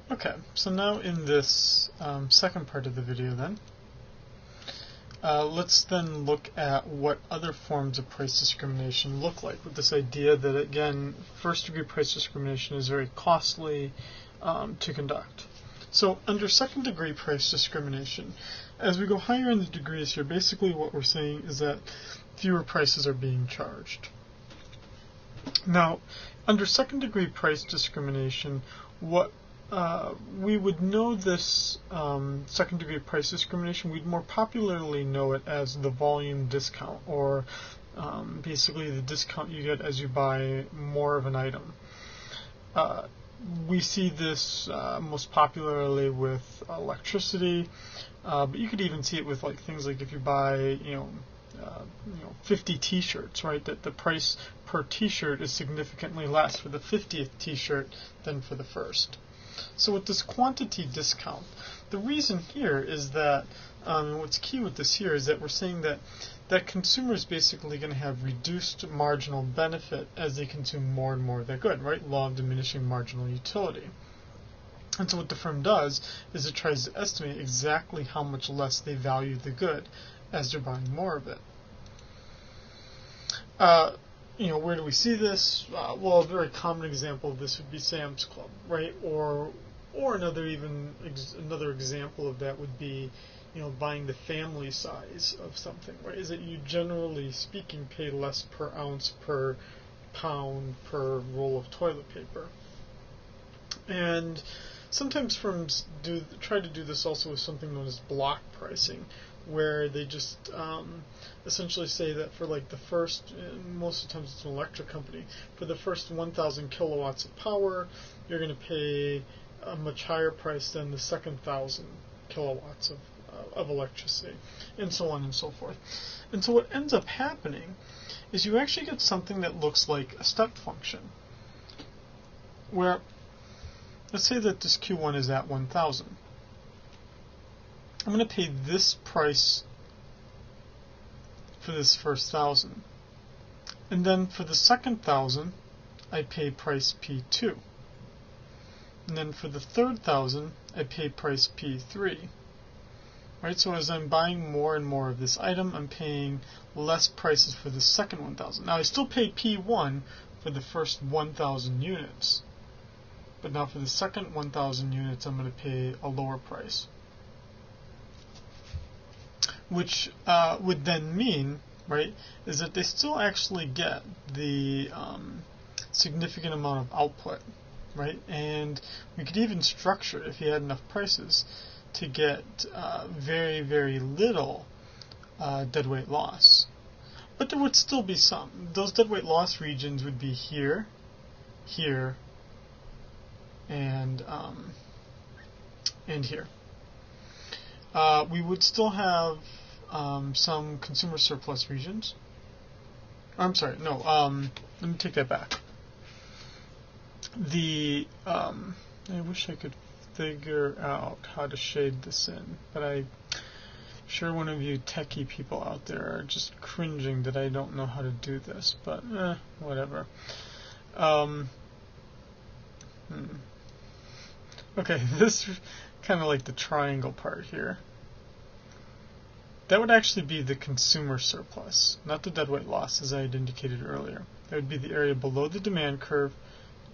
Okay, so now in this second part of the video then, let's then look at what other forms of price discrimination look like, with this idea that, again, first-degree price discrimination is very costly to conduct. So under second-degree price discrimination, as we go higher in the degrees here, basically what we're saying is that fewer prices are being charged. Now, under second-degree price discrimination, what we would know this second-degree price discrimination, we'd more popularly know it as the volume discount, or basically the discount you get as you buy more of an item. We see this most popularly with electricity, but you could even see it with like things like if you buy, 50 t-shirts, right? That the price per t-shirt is significantly less for the 50th t-shirt than for the first. So with this quantity discount, the reason here is that what's key with this here is that we're saying that consumer is basically going to have reduced marginal benefit as they consume more and more of their good, right? Law of diminishing marginal utility. And so what the firm does is it tries to estimate exactly how much less they value the good as they're buying more of it. Where do we see this? Well, a very common example of this would be Sam's Club, right? Or another example of that would be, buying the family size of something, right? Is that you generally speaking pay less per ounce, per pound, per roll of toilet paper. And sometimes firms try to do this also with something known as block pricing, where they just essentially say that for like the first, most of the times it's an electric company, for the first 1,000 kilowatts of power, you're going to pay a much higher price than the second 1,000 kilowatts of electricity, and so on and so forth. And so what ends up happening is you actually get something that looks like a step function, where let's say that this Q1 is at 1,000. I'm going to pay this price for this first 1,000. And then for the second 1,000, I pay price P2. And then for the third 1,000, I pay price P3. Right? So as I'm buying more and more of this item, I'm paying less prices for the second 1,000. Now I still pay P1 for the first 1,000 units. But now for the second 1,000 units, I'm going to pay a lower price. Which would then mean, right, is that they still actually get the significant amount of output, right? And we could even structure, if you had enough prices, to get very, very little deadweight loss. But there would still be some. Those deadweight loss regions would be here, here, and here. We would still have some consumer surplus regions. I'm sorry, no, let me take that back. I wish I could figure out how to shade this in, but I'm sure one of you techie people out there are just cringing that I don't know how to do this, but whatever. Okay, this is kind of like the triangle part here. That would actually be the consumer surplus, not the deadweight loss, as I had indicated earlier. That would be the area below the demand curve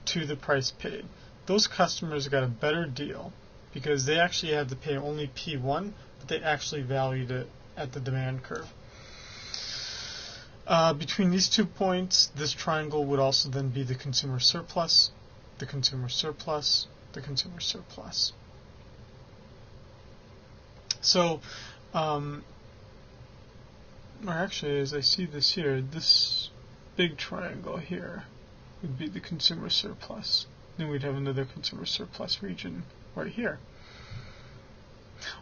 to the price paid. Those customers got a better deal because they actually had to pay only P1, but they actually valued it at the demand curve. Between these 2 points, this triangle would also then be the consumer surplus, the consumer surplus, the consumer surplus. So, or actually, as I see this here, this big triangle here would be the consumer surplus. Then we'd have another consumer surplus region right here.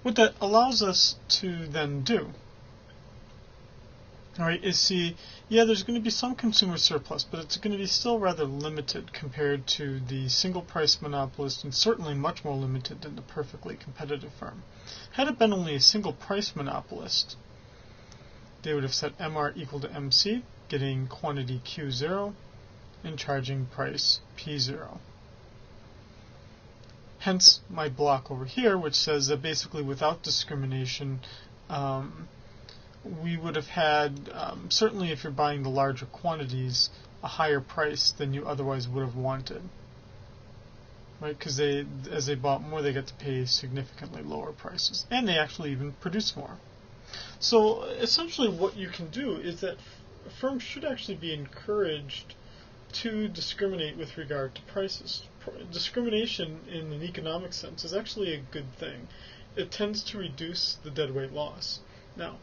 What that allows us to then do, alright, is see, yeah, there's going to be some consumer surplus, but it's going to be still rather limited compared to the single price monopolist, and certainly much more limited than the perfectly competitive firm. Had it been only a single price monopolist, they would have set MR equal to MC, getting quantity Q0, and charging price P0. Hence my block over here, which says that basically without discrimination, we would have had, certainly if you're buying the larger quantities, a higher price than you otherwise would have wanted. Right? Because as they bought more, they get to pay significantly lower prices. And they actually even produce more. So essentially what you can do is that firms should actually be encouraged to discriminate with regard to prices. Discrimination in an economic sense is actually a good thing. It tends to reduce the deadweight loss. Now,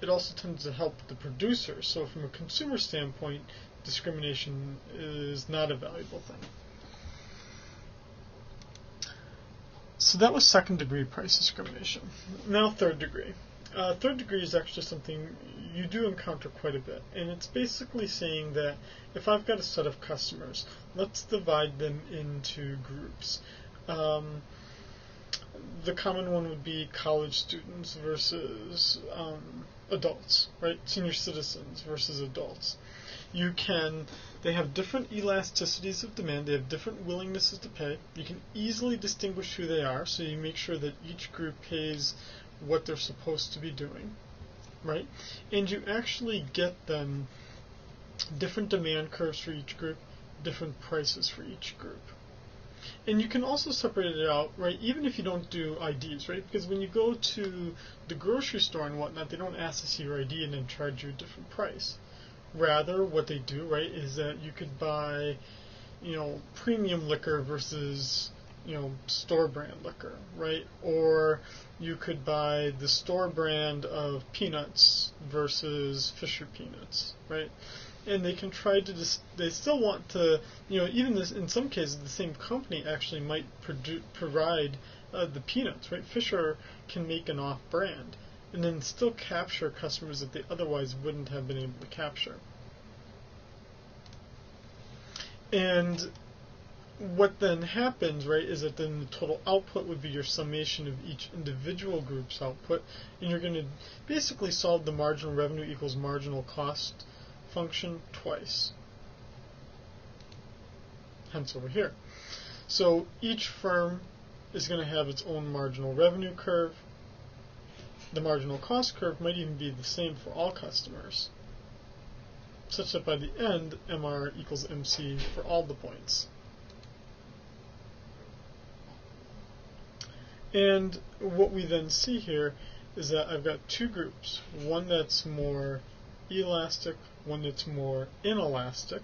it also tends to help the producer, so from a consumer standpoint, discrimination is not a valuable thing. So that was second degree price discrimination. Now third degree. Third degree is actually something you do encounter quite a bit, and it's basically saying that if I've got a set of customers, let's divide them into groups. The common one would be college students versus adults, right? Senior citizens versus adults. They have different elasticities of demand, they have different willingnesses to pay. You can easily distinguish who they are, so you make sure that each group pays what they're supposed to be doing, right? And you actually get them different demand curves for each group, different prices for each group. And you can also separate it out, right, even if you don't do IDs, right? Because when you go to the grocery store and whatnot, they don't ask to see your ID and then charge you a different price. Rather, what they do, right, is that you could buy, premium liquor versus, store brand liquor, right? Or you could buy the store brand of peanuts versus Fisher peanuts, right? And they can try to they still want to, even this, in some cases, the same company actually might provide the peanuts, right? Fisher can make an off-brand and then still capture customers that they otherwise wouldn't have been able to capture. And what then happens, right, is that then the total output would be your summation of each individual group's output, and you're going to basically solve the marginal revenue equals marginal cost function twice. Hence over here. So each firm is going to have its own marginal revenue curve. The marginal cost curve might even be the same for all customers, such that by the end, MR equals MC for all the points. And what we then see here is that I've got two groups, one that's more elastic, one that's more inelastic.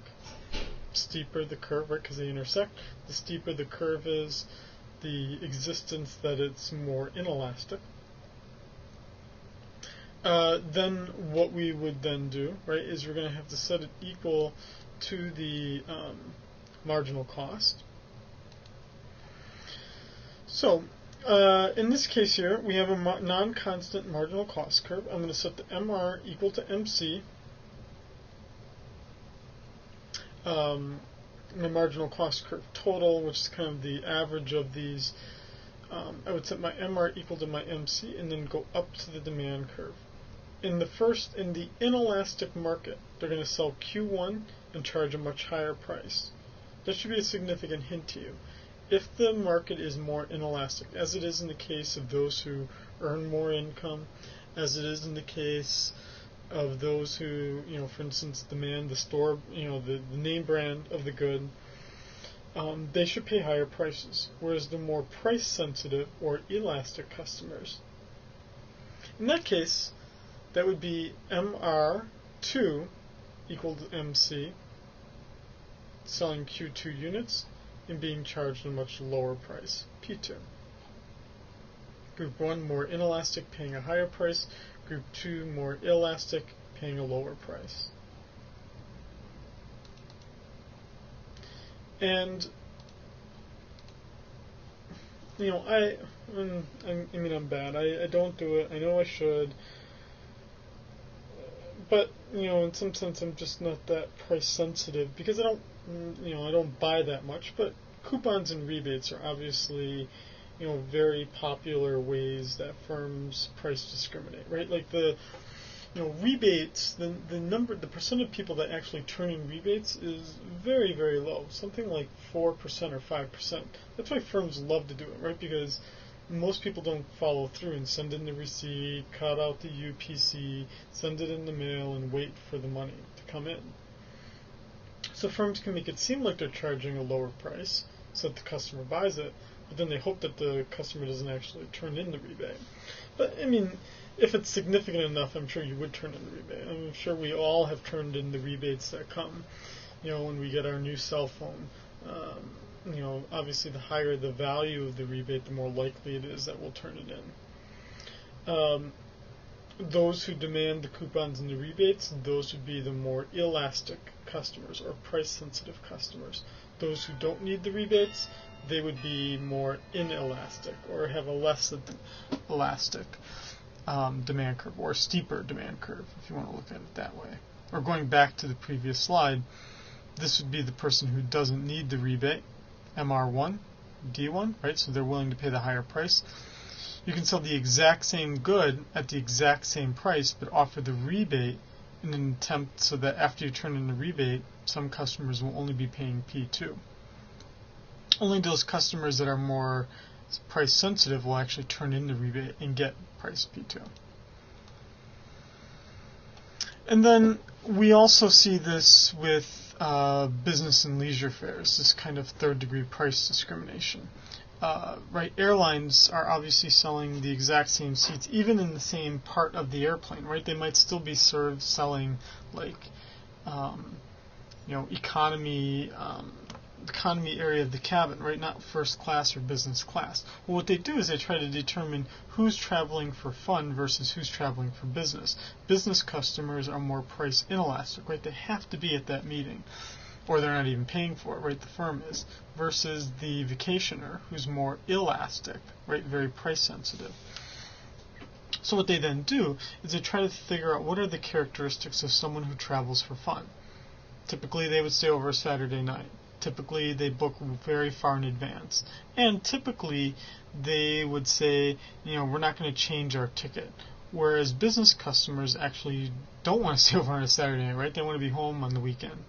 Steeper the curve, right, because they intersect. The steeper the curve is, the existence that it's more inelastic. Then what we would then do, right, is we're going to have to set it equal to the marginal cost. So in this case here, we have a non-constant marginal cost curve. I'm going to set the MR equal to MC. My marginal cost curve total, which is kind of the average of these. I would set my MR equal to my MC and then go up to the demand curve. In the inelastic market, they're going to sell Q1 and charge a much higher price. That should be a significant hint to you. If the market is more inelastic, as it is in the case of those who earn more income, as it is in the case of those who, for instance, demand the store, the name brand of the good, they should pay higher prices. Whereas the more price sensitive or elastic customers, in that case, that would be MR2 equal to MC, selling Q2 units and being charged a much lower price, P2. Group 1 more inelastic, paying a higher price. Group 2 more elastic, paying a lower price. And I'm bad. I don't do it. I know I should. But, in some sense I'm just not that price sensitive because I don't buy that much. But coupons and rebates are obviously, very popular ways that firms price discriminate, right? Like rebates, the percent of people that actually turn in rebates is very, very low. Something like 4% or 5%. That's why firms love to do it, right? Because most people don't follow through and send in the receipt, cut out the UPC, send it in the mail, and wait for the money to come in. So firms can make it seem like they're charging a lower price so that the customer buys it, but then they hope that the customer doesn't actually turn in the rebate. But, I mean, if it's significant enough, I'm sure you would turn in the rebate. I'm sure we all have turned in the rebates that come, when we get our new cell phone. Obviously the higher the value of the rebate, the more likely it is that we'll turn it in. Those who demand the coupons and the rebates, those would be the more elastic customers or price-sensitive customers. Those who don't need the rebates, they would be more inelastic or have a less elastic demand curve, or a steeper demand curve, if you want to look at it that way. Or going back to the previous slide, this would be the person who doesn't need the rebate, MR1, D1, right? So they're willing to pay the higher price. You can sell the exact same good at the exact same price, but offer the rebate in an attempt so that after you turn in the rebate, some customers will only be paying P2. Only those customers that are more price sensitive will actually turn in the rebate and get price P2. And then we also see this with business and leisure fares, this kind of third-degree price discrimination. Right, airlines are obviously selling the exact same seats, even in the same part of the airplane. Right, they might still be selling like, economy area of the cabin, right? Not first class or business class. Well, what they do is they try to determine who's traveling for fun versus who's traveling for business. Business customers are more price inelastic, right? They have to be at that meeting, or they're not even paying for it, right? The firm is, versus the vacationer, who's more elastic, right? Very price sensitive. So what they then do is they try to figure out what are the characteristics of someone who travels for fun. Typically, they would stay over a Saturday night. Typically, they book very far in advance. And typically, they would say, we're not going to change our ticket. Whereas business customers actually don't want to stay over on a Saturday night, right? They want to be home on the weekend,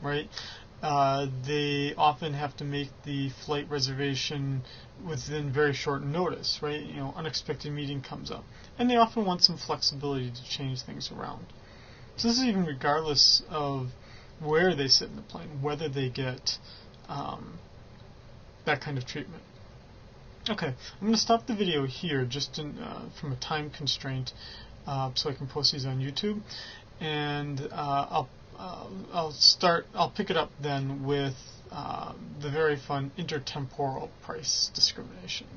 right? They often have to make the flight reservation within very short notice, right? Unexpected meeting comes up. And they often want some flexibility to change things around. So this is even regardless of where they sit in the plane, whether they get that kind of treatment. Okay, I'm going to stop the video here just from a time constraint so I can post these on YouTube, and I'll pick it up then with the very fun intertemporal price discrimination.